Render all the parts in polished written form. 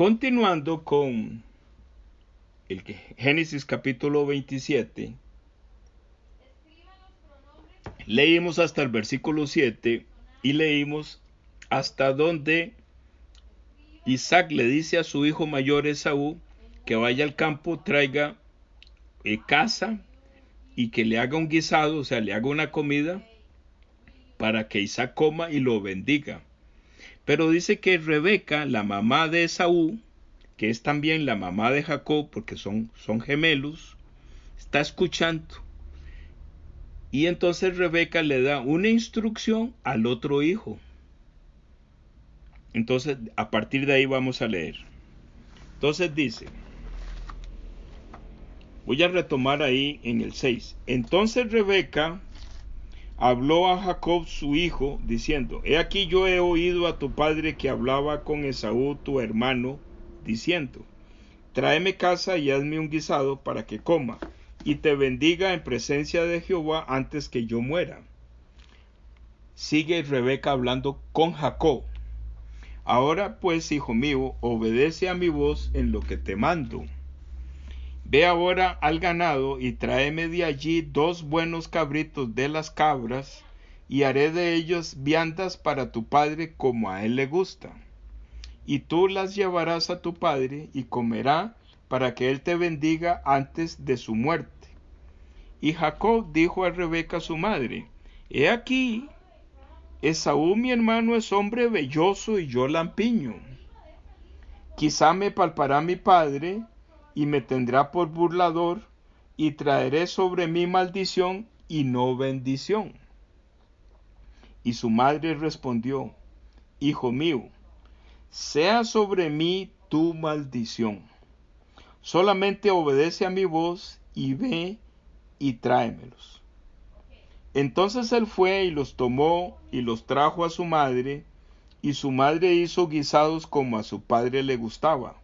Continuando con el Génesis capítulo 27, leímos hasta el versículo 7 y leímos hasta donde Isaac le dice a su hijo mayor Esaú que vaya al campo, traiga caza y que le haga un guisado, o sea, le haga una comida para que Isaac coma y lo bendiga. Pero dice que Rebeca, la mamá de Esaú, que es también la mamá de Jacob, porque son gemelos, está escuchando. Y entonces Rebeca le da una instrucción al otro hijo. Entonces, a partir de ahí vamos a leer. Entonces dice, voy a retomar ahí en el 6. Entonces Rebeca habló a Jacob su hijo, diciendo, he aquí yo he oído a tu padre que hablaba con Esaú tu hermano, diciendo, tráeme caza y hazme un guisado para que coma, y te bendiga en presencia de Jehová antes que yo muera. Sigue Rebeca hablando con Jacob. Ahora pues, hijo mío, obedece a mi voz en lo que te mando. Ve ahora al ganado y tráeme de allí 2 buenos cabritos de las cabras, y haré de ellos viandas para tu padre como a él le gusta. Y tú las llevarás a tu padre y comerá para que él te bendiga antes de su muerte. Y Jacob dijo a Rebeca su madre, he aquí, Esaú mi hermano es hombre velloso y yo lampiño. Quizá me palpará mi padre y me tendrá por burlador, y traeré sobre mí maldición y no bendición. Y su madre respondió, hijo mío, sea sobre mí tu maldición. Solamente obedece a mi voz y ve y tráemelos. Entonces él fue y los tomó y los trajo a su madre, y su madre hizo guisados como a su padre le gustaba.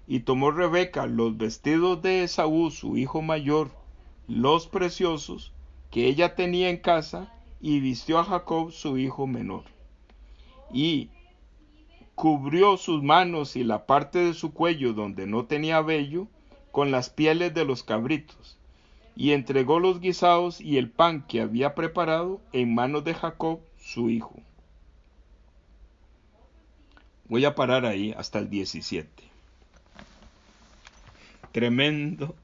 Y tomó Rebeca los vestidos de Esaú, su hijo mayor, los preciosos, que ella tenía en casa, y vistió a Jacob, su hijo menor. Y cubrió sus manos y la parte de su cuello donde no tenía vello, con las pieles de los cabritos. Y entregó los guisados y el pan que había preparado en manos de Jacob, su hijo. Voy a parar ahí hasta el 17. Tremendo,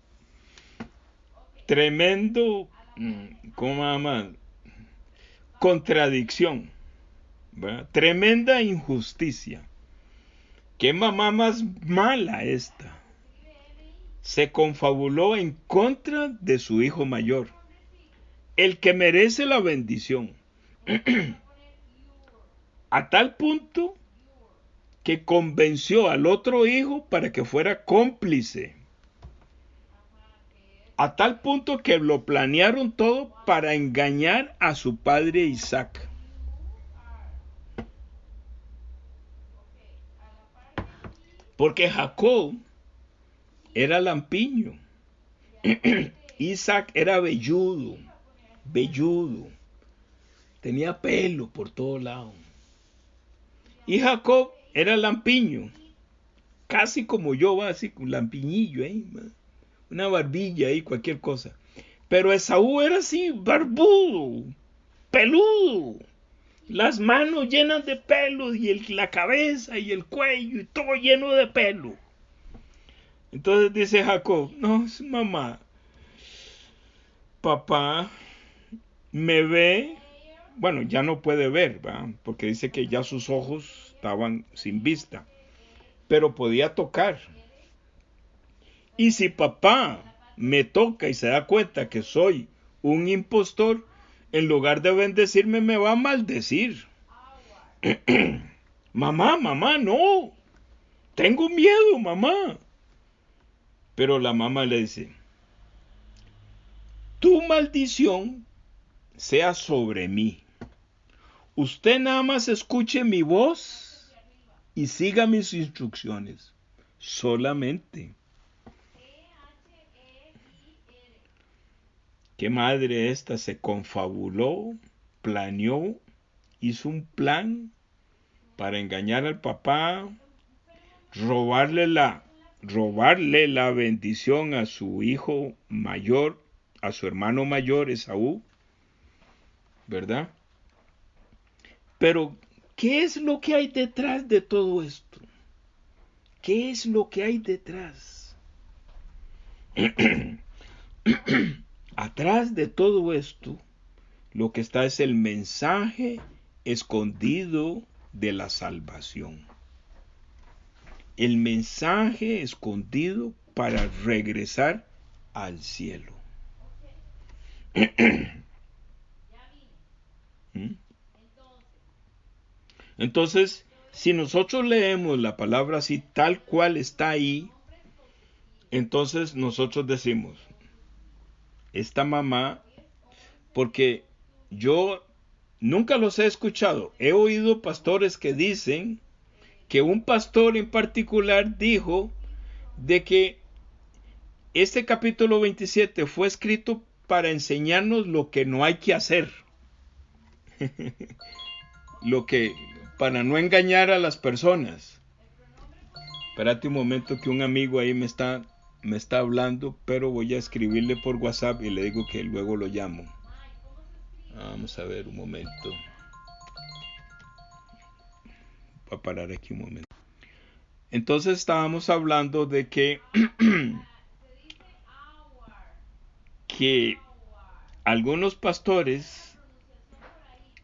¿cómo se llama? Contradicción, ¿verdad? Tremenda injusticia. ¿Qué mamá más mala esta? Se confabuló en contra de su hijo mayor, el que merece la bendición, a tal punto que convenció al otro hijo para que fuera cómplice, a tal punto que lo planearon todo para engañar a su padre Isaac. Porque Jacob era lampiño, Isaac era velludo, tenía pelo por todo lado. Y Jacob era lampiño, casi como yo, así, un lampiñillo, una barbilla y cualquier cosa. Pero Esaú era así, barbudo, peludo, las manos llenas de pelos y la cabeza y el cuello y todo lleno de pelo. Entonces dice Jacob, no, mamá, papá me ve, bueno, ya no puede ver, ¿verdad? Porque dice que ya sus ojos estaban sin vista, pero podía tocar. Y si papá me toca y se da cuenta que soy un impostor, en lugar de bendecirme me va a maldecir. Mamá, no, tengo miedo, mamá. Pero la mamá le dice, tu maldición sea sobre mí. Usted nada más escuche mi voz y siga mis instrucciones. Solamente. ¿Qué madre esta se confabuló, planeó, hizo un plan para engañar al papá, robarle la bendición a su hijo mayor, a su hermano mayor Esaú, ¿verdad? Pero, ¿qué es lo que hay detrás de todo esto? ¿Qué es lo que hay detrás? Atrás de todo esto, lo que está es el mensaje escondido de la salvación. El mensaje escondido para regresar al cielo. Entonces, si nosotros leemos la palabra así, tal cual está ahí, entonces nosotros decimos, esta mamá, porque yo nunca los he escuchado, he oído pastores que dicen que un pastor en particular dijo de que este capítulo 27 fue escrito para enseñarnos lo que no hay que hacer. Para no engañar a las personas. Espérate un momento que un amigo ahí me está hablando, pero voy a escribirle por WhatsApp y le digo que luego lo llamo. Vamos a ver un momento. Voy a parar aquí un momento. Entonces estábamos hablando de que algunos pastores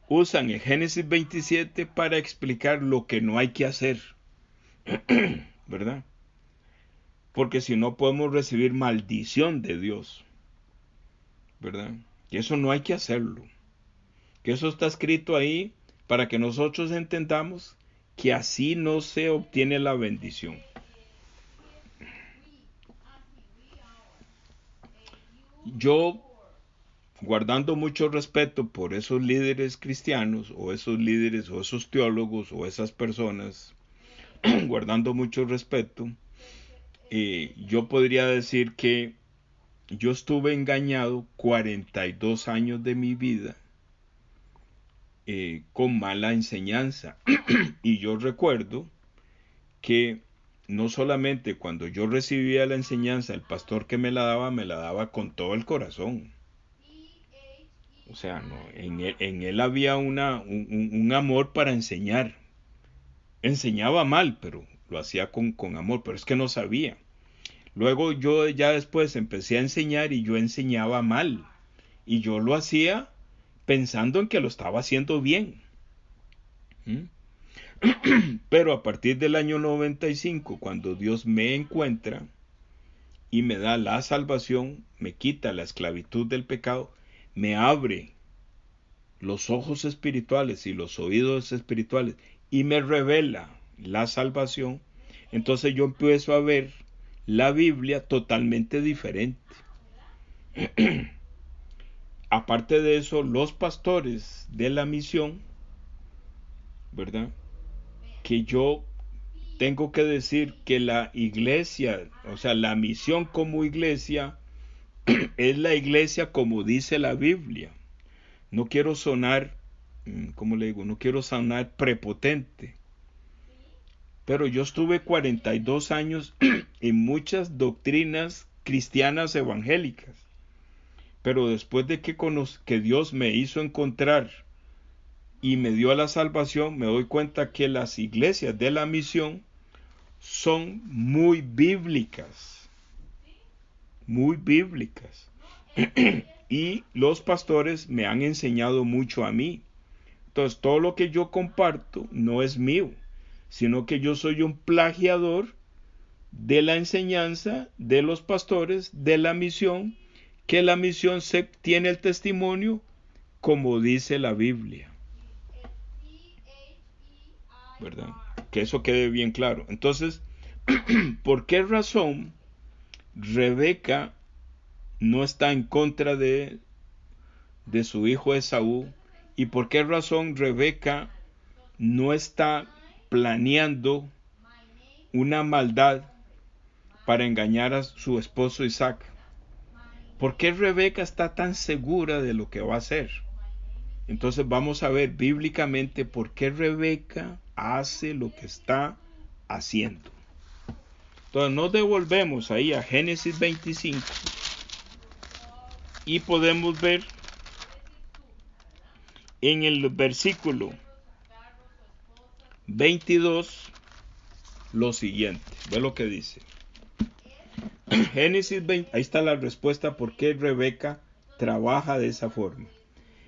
usan el Génesis 27 para explicar lo que no hay que hacer, ¿verdad? Porque si no podemos recibir maldición de Dios, ¿verdad? Y eso no hay que hacerlo. Que eso está escrito ahí para que nosotros entendamos que así no se obtiene la bendición. Yo, guardando mucho respeto por esos líderes cristianos, o esos líderes, o esos teólogos, o esas personas, guardando mucho respeto, yo podría decir que yo estuve engañado 42 años de mi vida con mala enseñanza. Y yo recuerdo que no solamente cuando yo recibía la enseñanza, el pastor que me la daba con todo el corazón. O sea, no, en él había un amor para enseñar. Enseñaba mal, pero lo hacía con amor, pero es que no sabía. Luego yo ya después empecé a enseñar y yo enseñaba mal. Y yo lo hacía pensando en que lo estaba haciendo bien. Pero a partir del año 95, cuando Dios me encuentra y me da la salvación, me quita la esclavitud del pecado, me abre los ojos espirituales y los oídos espirituales y me revela la salvación, entonces yo empiezo a ver la Biblia totalmente diferente. Aparte de eso, los pastores de la misión, ¿verdad? Que yo tengo que decir que la iglesia, o sea, la misión como iglesia, es la iglesia como dice la Biblia. No quiero sonar, ¿cómo le digo? No quiero sonar prepotente. Pero yo estuve 42 años en muchas doctrinas cristianas evangélicas. Pero después de que Dios me hizo encontrar y me dio la salvación, me doy cuenta que las iglesias de la misión son muy bíblicas. Muy bíblicas. Y los pastores me han enseñado mucho a mí. Entonces, todo lo que yo comparto no es mío, sino que yo soy un plagiador de la enseñanza de los pastores de la misión, que la misión tiene el testimonio como dice la Biblia. ¿Verdad? Que eso quede bien claro. Entonces, ¿por qué razón Rebeca no está en contra de su hijo Esaú? ¿Y por qué razón Rebeca no está planeando una maldad para engañar a su esposo Isaac? ¿Por qué Rebeca está tan segura de lo que va a hacer? Entonces vamos a ver bíblicamente por qué Rebeca hace lo que está haciendo. Entonces nos devolvemos ahí a Génesis 25 y podemos ver en el versículo 22 lo siguiente. Ve lo que dice. Génesis 20, ahí está la respuesta por qué Rebeca trabaja de esa forma.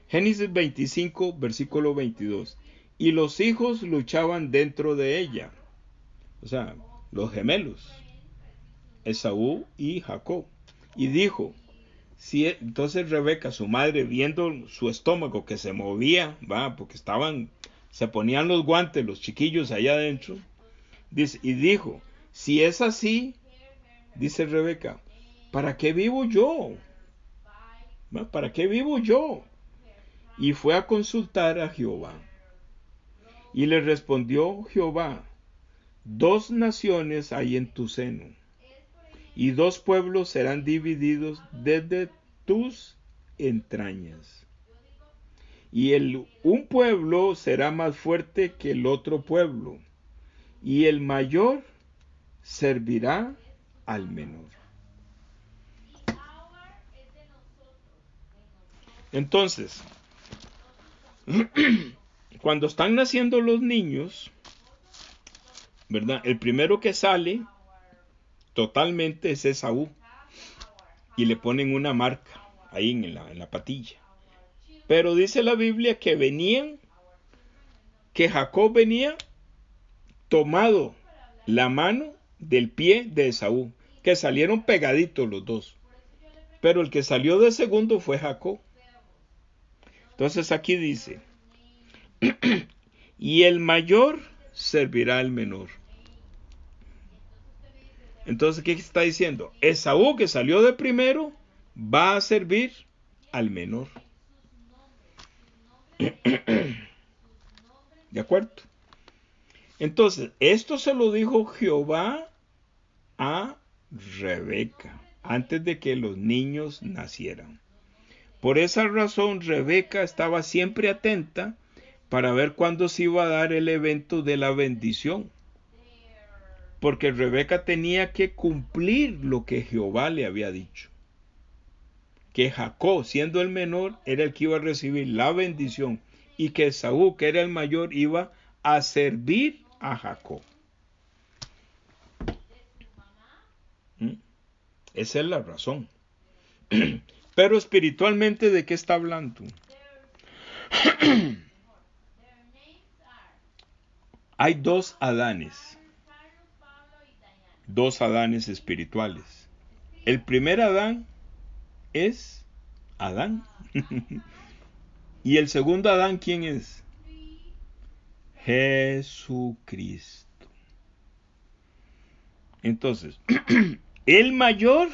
Génesis 25, versículo 22. Y los hijos luchaban dentro de ella. O sea, los gemelos. Esaú y Jacob. Y dijo, entonces Rebeca, su madre, viendo su estómago que se movía, porque se ponían los guantes, los chiquillos allá adentro, dice, y dijo, si es así, dice Rebeca, ¿para qué vivo yo? ¿Para qué vivo yo? Y fue a consultar a Jehová. Y le respondió Jehová, 2 naciones hay en tu seno, y 2 pueblos serán divididos desde tus entrañas. Y un pueblo será más fuerte que el otro pueblo, y el mayor servirá al menor. Entonces, cuando están naciendo los niños, ¿verdad? El primero que sale totalmente es Esaú, y le ponen una marca ahí en la patilla. Pero dice la Biblia que Jacob venía tomado la mano del pie de Esaú, que salieron pegaditos los dos. Pero el que salió de segundo fue Jacob. Entonces aquí dice, y el mayor servirá al menor. Entonces, ¿qué está diciendo? Esaú, que salió de primero, va a servir al menor. ¿De acuerdo? Entonces, esto se lo dijo Jehová a Rebeca antes de que los niños nacieran. Por esa razón, Rebeca estaba siempre atenta para ver cuándo se iba a dar el evento de la bendición. Porque Rebeca tenía que cumplir lo que Jehová le había dicho. Que Jacob, siendo el menor, era el que iba a recibir la bendición. Y que Esaú, que era el mayor, iba a servir a Jacob. Esa es la razón. Pero espiritualmente, ¿de qué está hablando? Hay 2 Adanes. 2 Adanes espirituales. El primer Adán es Adán. Y el segundo Adán, ¿quién es? Jesucristo. Entonces, el mayor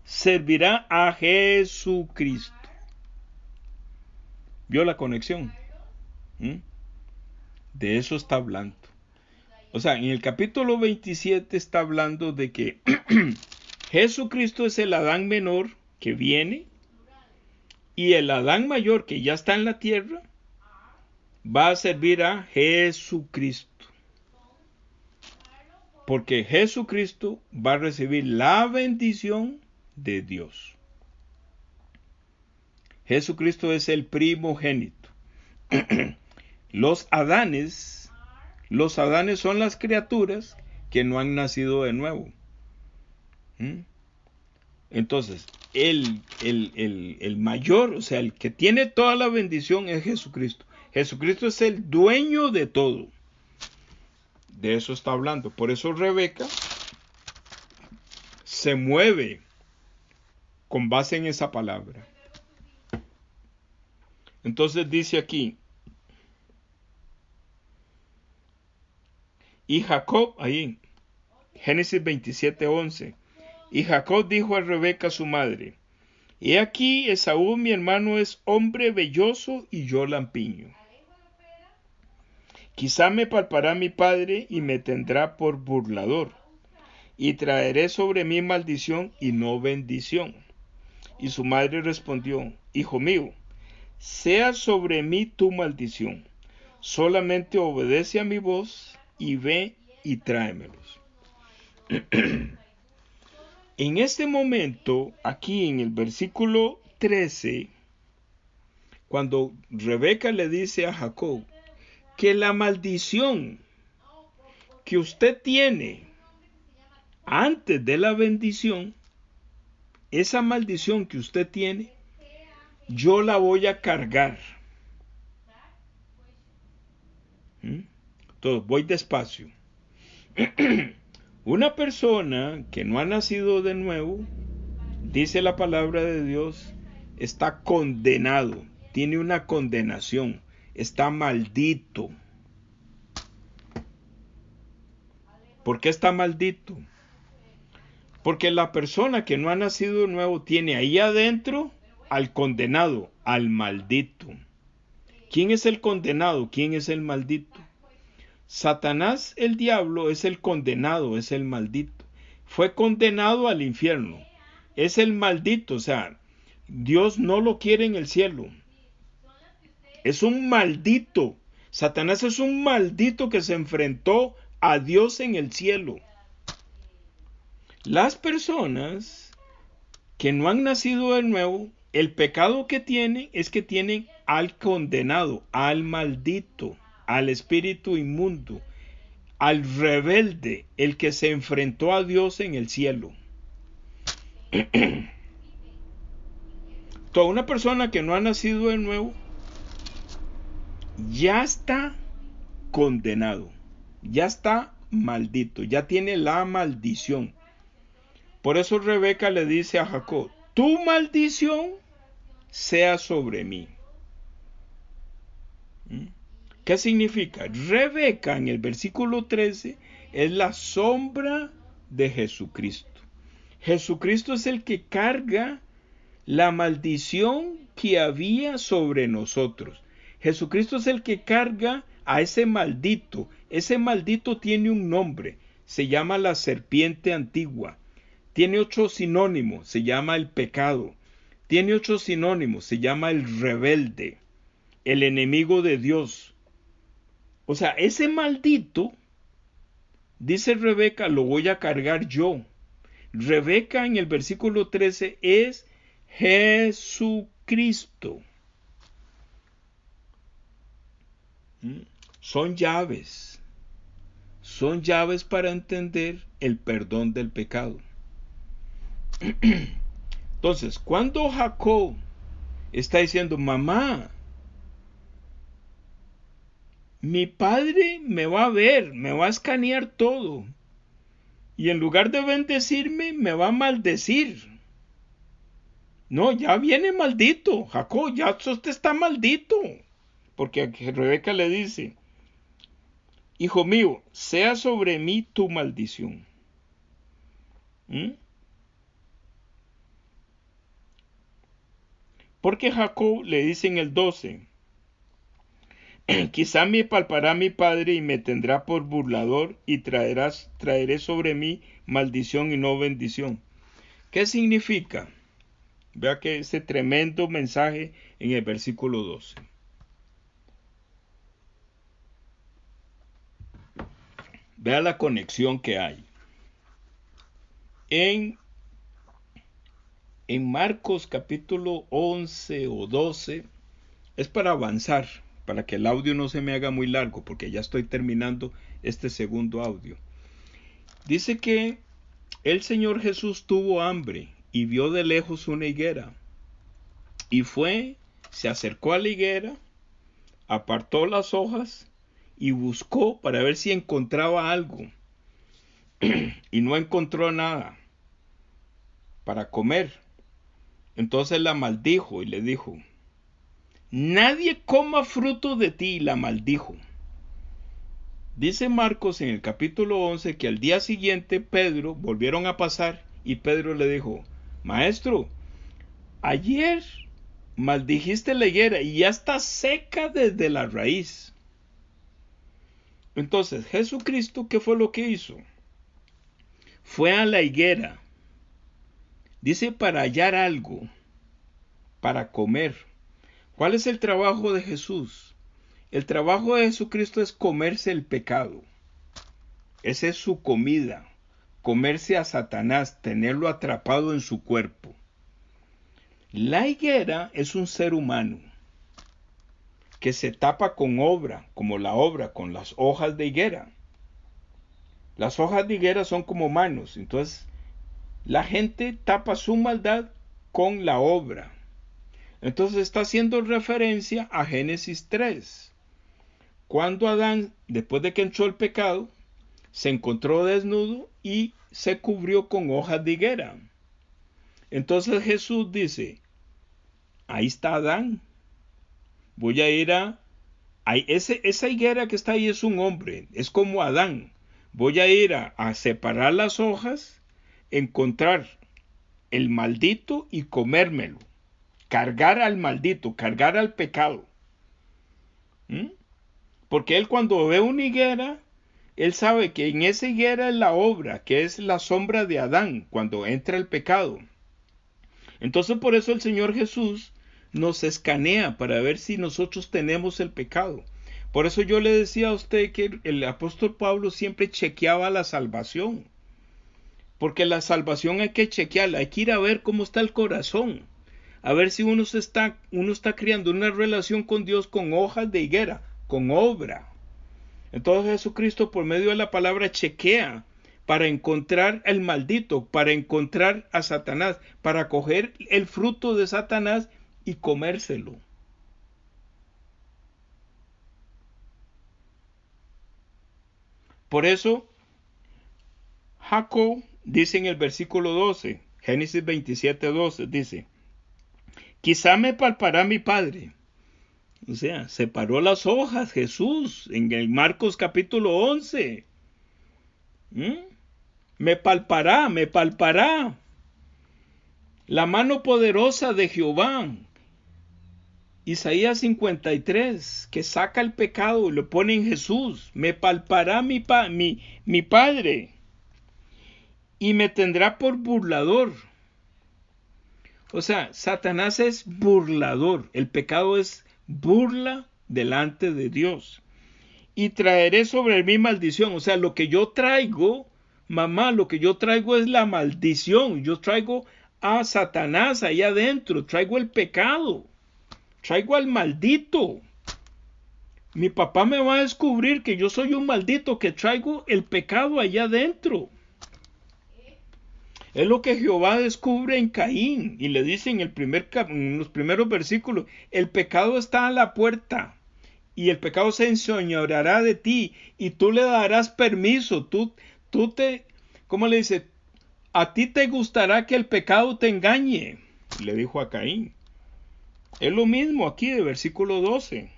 servirá a Jesucristo. ¿Vio la conexión? De eso está hablando. O sea, en el capítulo 27 está hablando de que Jesucristo es el Adán menor que viene, y el Adán mayor que ya está en la tierra va a servir a Jesucristo. Porque Jesucristo va a recibir la bendición de Dios. Jesucristo es el primogénito. Los Adanes son las criaturas que no han nacido de nuevo. Entonces, el mayor, o sea, el que tiene toda la bendición es Jesucristo. Jesucristo es el dueño de todo. De eso está hablando. Por eso Rebeca se mueve con base en esa palabra. Entonces dice aquí, y Jacob, ahí, Génesis 27:11, y Jacob dijo a Rebeca su madre, he aquí Esaú mi hermano es hombre velloso y yo lampiño. Quizá me palpará mi padre y me tendrá por burlador, y traeré sobre mí maldición y no bendición. Y su madre respondió, hijo mío, sea sobre mí tu maldición, solamente obedece a mi voz y ve y tráemelos. En este momento, aquí en el versículo 13, cuando Rebeca le dice a Jacob que la maldición que usted tiene antes de la bendición, esa maldición que usted tiene, yo la voy a cargar. Entonces, voy despacio. Una persona que no ha nacido de nuevo, dice la palabra de Dios, está condenado, tiene una condenación, está maldito. ¿Por qué está maldito? Porque la persona que no ha nacido de nuevo tiene ahí adentro al condenado, al maldito. ¿Quién es el condenado? ¿Quién es el maldito? Satanás, el diablo, es el condenado, es el maldito. Fue condenado al infierno. Es el maldito, o sea, Dios no lo quiere en el cielo. Es un maldito. Satanás es un maldito que se enfrentó a Dios en el cielo. Las personas que no han nacido de nuevo, el pecado que tienen es que tienen al condenado, al maldito, al espíritu inmundo, al rebelde, el que se enfrentó a Dios en el cielo. Toda una persona que no ha nacido de nuevo ya está condenado, ya está maldito, ya tiene la maldición. Por eso Rebeca le dice a Jacob, tu maldición sea sobre mí. ¿Qué significa? Rebeca en el versículo 13 es la sombra de Jesucristo. Jesucristo es el que carga la maldición que había sobre nosotros. Jesucristo es el que carga a ese maldito. Ese maldito tiene un nombre, se llama la serpiente antigua. Tiene otro sinónimo, se llama el pecado. Tiene otro sinónimo, se llama el rebelde, el enemigo de Dios. O sea, ese maldito, dice Rebeca, lo voy a cargar yo. Rebeca en el versículo 13 es Jesucristo. Son llaves para entender el perdón del pecado. Entonces, cuando Jacob está diciendo, mamá, mi padre me va a ver, me va a escanear todo, y en lugar de bendecirme, me va a maldecir. No, ya viene maldito, Jacob, ya usted está maldito. Porque Rebeca le dice, hijo mío, sea sobre mí tu maldición. Porque Jacob le dice en el 12, quizá me palpará mi padre y me tendrá por burlador y traeré sobre mí maldición y no bendición. ¿Qué significa? Vea que ese tremendo mensaje en el versículo 12. Vea la conexión que hay. En Marcos capítulo 11 o 12, es para avanzar, para que el audio no se me haga muy largo, porque ya estoy terminando este segundo audio. Dice que el Señor Jesús tuvo hambre y vio de lejos una higuera. Y fue, se acercó a la higuera, apartó las hojas y buscó para ver si encontraba algo. Y no encontró nada para comer. Entonces la maldijo y le dijo, nadie coma fruto de ti, y la maldijo. Dice Marcos en el capítulo 11 que al día siguiente Pedro volvieron a pasar y Pedro le dijo, maestro, ayer maldijiste la higuera y ya está seca desde la raíz. Entonces Jesucristo, ¿qué fue lo que hizo? Fue a la higuera, dice, para hallar algo, para comer. ¿Cuál es el trabajo de Jesús? El trabajo de Jesucristo es comerse el pecado. Esa es su comida. comerse a Satanás, tenerlo atrapado en su cuerpo. La higuera es un ser humano que se tapa con obra, como la obra, con las hojas de higuera. Las hojas de higuera son como manos, entonces la gente tapa su maldad con la obra. Entonces está haciendo referencia a Génesis 3. Cuando Adán, después de que entró el pecado, se encontró desnudo y se cubrió con hojas de higuera. Entonces Jesús dice, ahí está Adán. Voy a ir esa higuera que está ahí es un hombre, es como Adán. Voy a ir a separar las hojas, encontrar el maldito y comérmelo. Cargar al maldito, cargar al pecado. Porque él cuando ve una higuera, él sabe que en esa higuera es la obra, que es la sombra de Adán, cuando entra el pecado. Entonces por eso el Señor Jesús nos escanea para ver si nosotros tenemos el pecado. Por eso yo le decía a usted que el apóstol Pablo siempre chequeaba la salvación. Porque la salvación hay que chequearla, hay que ir a ver cómo está el corazón. A ver si uno está creando una relación con Dios con hojas de higuera, con obra. Entonces Jesucristo por medio de la palabra chequea para encontrar el maldito, para encontrar a Satanás, para coger el fruto de Satanás y comérselo. Por eso Jacob dice en el versículo 12, Génesis 27:12, dice, quizá me palpará mi padre. O sea, separó las hojas Jesús en el Marcos capítulo 11. Me palpará la mano poderosa de Jehová. Isaías 53, que saca el pecado y lo pone en Jesús. Me palpará mi padre y me tendrá por burlador. O sea, Satanás es burlador. El pecado es burla delante de Dios. Y traeré sobre mí maldición. O sea, lo que yo traigo, mamá, lo que yo traigo es la maldición. Yo traigo a Satanás ahí adentro. Traigo el pecado. Traigo al maldito. Mi papá me va a descubrir que yo soy un maldito, que traigo el pecado allá adentro. Es lo que Jehová descubre en Caín y le dice en los primeros versículos, el pecado está a la puerta y el pecado se enseñoreará de ti y tú le darás permiso. ¿Cómo le dice? A ti te gustará que el pecado te engañe, le dijo a Caín. Es lo mismo aquí de versículo 12.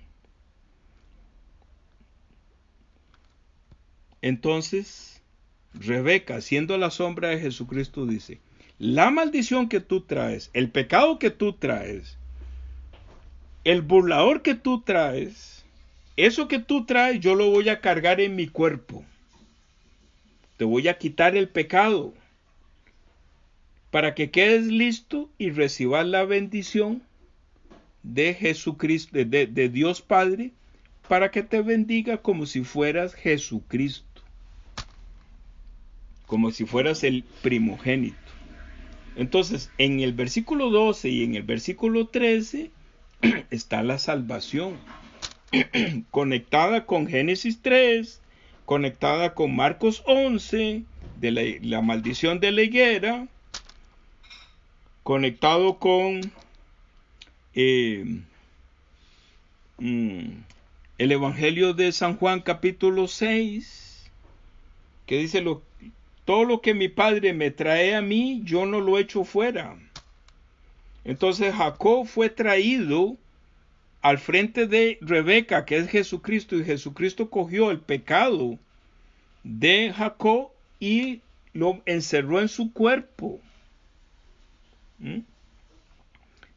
Entonces, Rebeca, siendo la sombra de Jesucristo, dice, la maldición que tú traes, el pecado que tú traes, el burlador que tú traes, eso que tú traes yo lo voy a cargar en mi cuerpo. Te voy a quitar el pecado para que quedes listo y recibas la bendición de Jesucristo, de Dios Padre, para que te bendiga como si fueras Jesucristo, como si fueras el primogénito. Entonces, en el versículo 12 y en el versículo 13 está la salvación, conectada con Génesis 3, conectada con Marcos 11, de la maldición de la higuera, conectado con el Evangelio de San Juan capítulo 6, que dice, todo lo que mi padre me trae a mí, yo no lo echo fuera. Entonces Jacob fue traído al frente de Rebeca, que es Jesucristo, y Jesucristo cogió el pecado de Jacob y lo encerró en su cuerpo.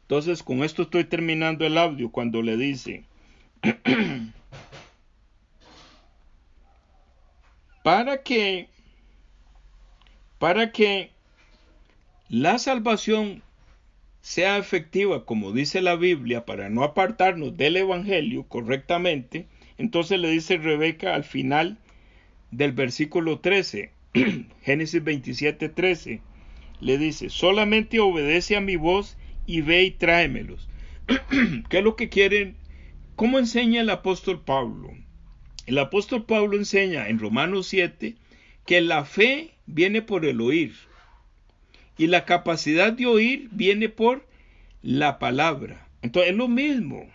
Entonces, con esto estoy terminando el audio cuando le dice, para que la salvación sea efectiva, como dice la Biblia, para no apartarnos del Evangelio correctamente, entonces le dice Rebeca al final del versículo 13, Génesis 27:13 le dice, solamente obedece a mi voz y ve y tráemelos. ¿Qué es lo que quieren? ¿Cómo enseña el apóstol Pablo? El apóstol Pablo enseña en Romanos 7 que la fe viene por el oír y la capacidad de oír viene por la palabra. Entonces es lo mismo.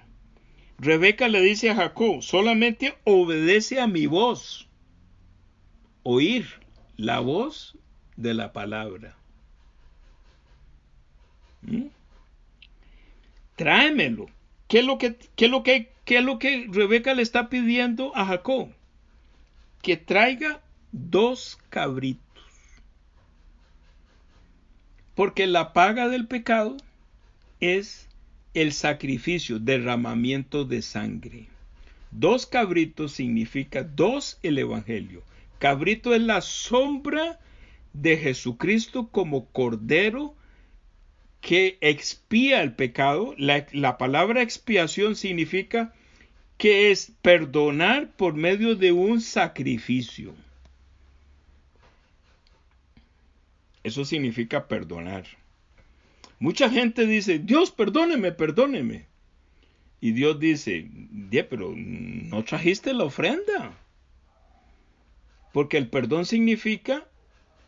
Rebeca le dice a Jacob, solamente obedece a mi voz. Oír la voz de la palabra. Tráemelo. ¿Qué es lo que Rebeca le está pidiendo a Jacob? Que traiga 2 cabritos. Porque la paga del pecado es el sacrificio, derramamiento de sangre. 2 cabritos significa 2 el evangelio. Cabrito es la sombra de Jesucristo como cordero que expía el pecado. La palabra expiación significa que es perdonar por medio de un sacrificio. Eso significa perdonar. Mucha gente dice, Dios, perdóneme, perdóneme. Y Dios dice, pero no trajiste la ofrenda. Porque el perdón significa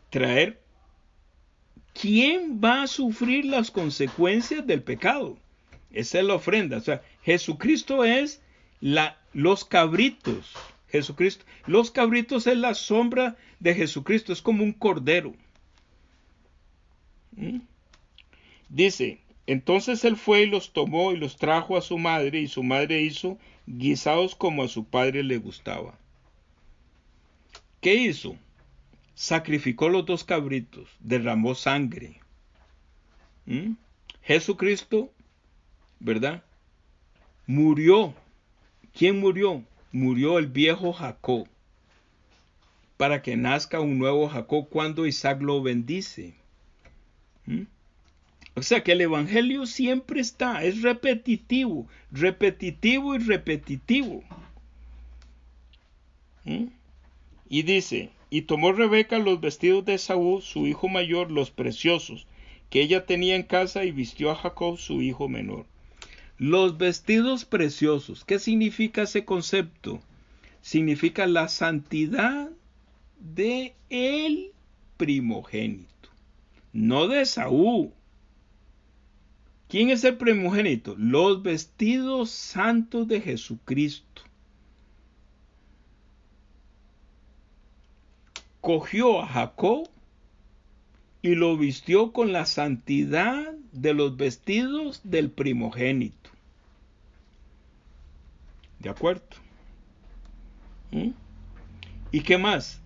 traer. ¿Quién va a sufrir las consecuencias del pecado? Esa es la ofrenda. O sea, Jesucristo es los cabritos. Jesucristo, los cabritos es la sombra de Jesucristo. Es como un cordero. Dice, entonces él fue y los tomó y los trajo a su madre, y su madre hizo guisados como a su padre le gustaba. ¿Qué hizo? Sacrificó los 2 cabritos, derramó sangre. Jesucristo, ¿verdad? Murió. ¿Quién murió? Murió el viejo Jacob, para que nazca un nuevo Jacob cuando Isaac lo bendice. O sea que el evangelio siempre está, es repetitivo, repetitivo y repetitivo. Y dice, y tomó Rebeca los vestidos de Esaú, su hijo mayor, los preciosos, que ella tenía en casa, y vistió a Jacob, su hijo menor. Los vestidos preciosos, ¿qué significa ese concepto? Significa la santidad de el primogénito, no de Esaú. ¿Quién es el primogénito? Los vestidos santos de Jesucristo. Cogió a Jacob y lo vistió con la santidad de los vestidos del primogénito. ¿De acuerdo? ¿Y qué más?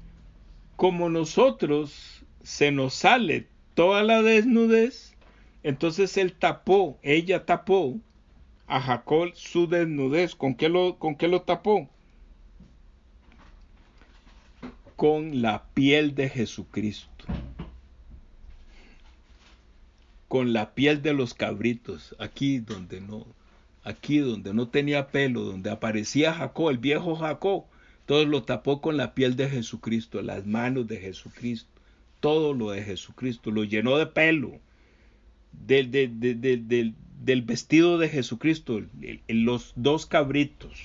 Como nosotros se nos sale toda la desnudez, entonces ella tapó a Jacob su desnudez. ¿Con qué lo tapó? Con la piel de Jesucristo. Con la piel de los cabritos, aquí donde no tenía pelo, donde aparecía Jacob, el viejo Jacob, todo lo tapó con la piel de Jesucristo, las manos de Jesucristo, todo lo de Jesucristo, lo llenó de pelo, del vestido de Jesucristo, los 2 cabritos,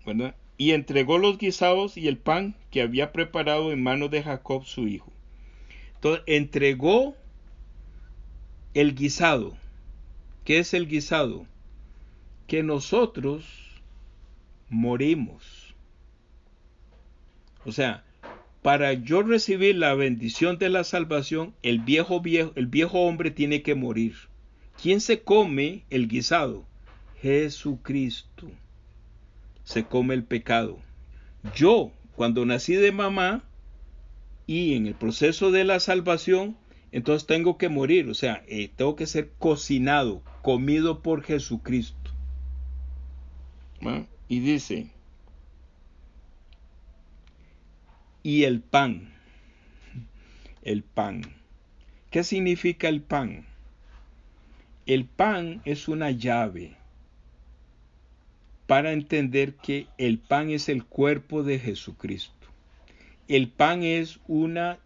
¿verdad? Y entregó los guisados y el pan que había preparado en manos de Jacob su hijo. Entonces entregó el guisado. ¿Qué es el guisado? Que nosotros morimos. O sea, para yo recibir la bendición de la salvación, el viejo hombre tiene que morir. ¿Quién se come el guisado? Jesucristo. Se come el pecado. Yo, cuando nací de mamá y en el proceso de la salvación, entonces tengo que morir. O sea, tengo que ser cocinado, comido por Jesucristo. Y dice, y el pan. ¿Qué significa el pan? El pan es una llave. para entender que el pan es el cuerpo de Jesucristo. El pan es una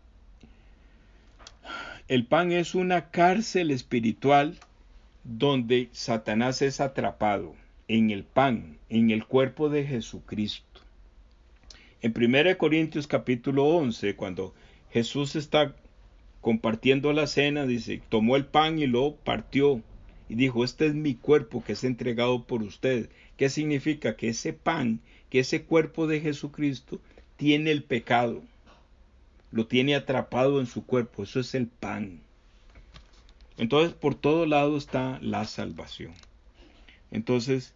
cárcel espiritual donde Satanás es atrapado, en el pan, en el cuerpo de Jesucristo. En 1 Corintios capítulo 11, cuando Jesús está compartiendo la cena, dice, tomó el pan y lo partió y dijo, este es mi cuerpo que es entregado por ustedes. ¿Qué significa? Que ese pan, que ese cuerpo de Jesucristo tiene el pecado, lo tiene atrapado en su cuerpo. Eso es el pan. Entonces, por todo lado está la salvación. Entonces,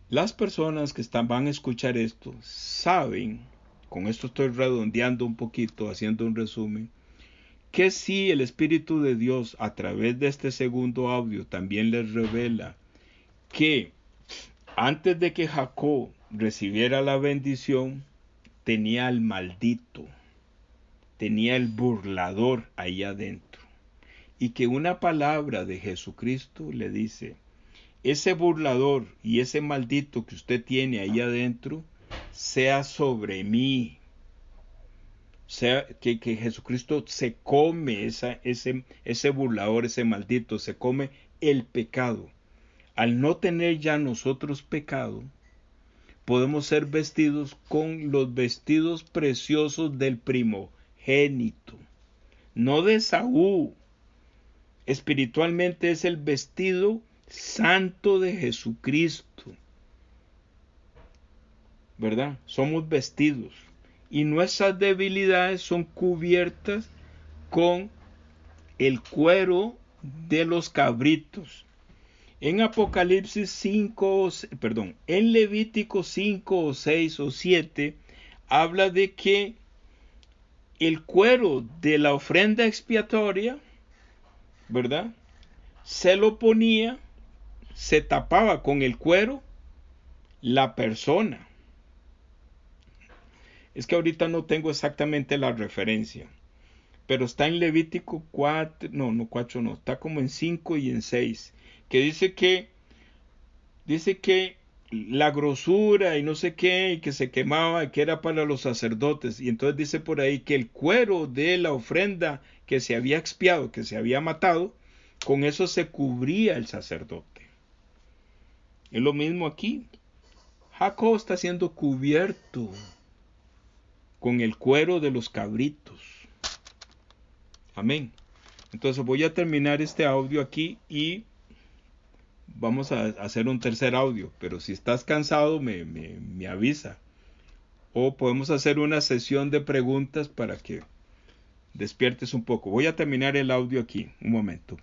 las personas que van a escuchar esto saben, con esto estoy redondeando un poquito, haciendo un resumen, que si el Espíritu de Dios a través de este segundo audio también les revela que antes de que Jacob recibiera la bendición, tenía al maldito, tenía el burlador ahí adentro, y que una palabra de Jesucristo le dice, ese burlador y ese maldito que usted tiene ahí adentro, sea sobre mí. Sea que Jesucristo se come ese burlador, ese maldito, se come el pecado. Al no tener ya nosotros pecado, podemos ser vestidos con los vestidos preciosos del primogénito, no de Esaú. Espiritualmente es el vestido santo de Jesucristo, ¿verdad? Somos vestidos. Y nuestras debilidades son cubiertas con el cuero de los cabritos. En Apocalipsis 5, en Levítico 5 o 6 o 7, habla de que el cuero de la ofrenda expiatoria, ¿verdad? Se lo ponía, se tapaba con el cuero la persona. Es que ahorita no tengo exactamente la referencia, pero está en Levítico 4, no, está como en 5 y en 6, que dice que la grosura y no sé qué, y que se quemaba, que era para los sacerdotes, y entonces dice por ahí que el cuero de la ofrenda que se había expiado, que se había matado, con eso se cubría el sacerdote. Es lo mismo aquí. Jacob está siendo cubierto con el cuero de los cabritos. Amén. Entonces voy a terminar este audio aquí y vamos a hacer un tercer audio. Pero si estás cansado, me avisa. O podemos hacer una sesión de preguntas para que despiertes un poco. Voy a terminar el audio aquí. Un momento.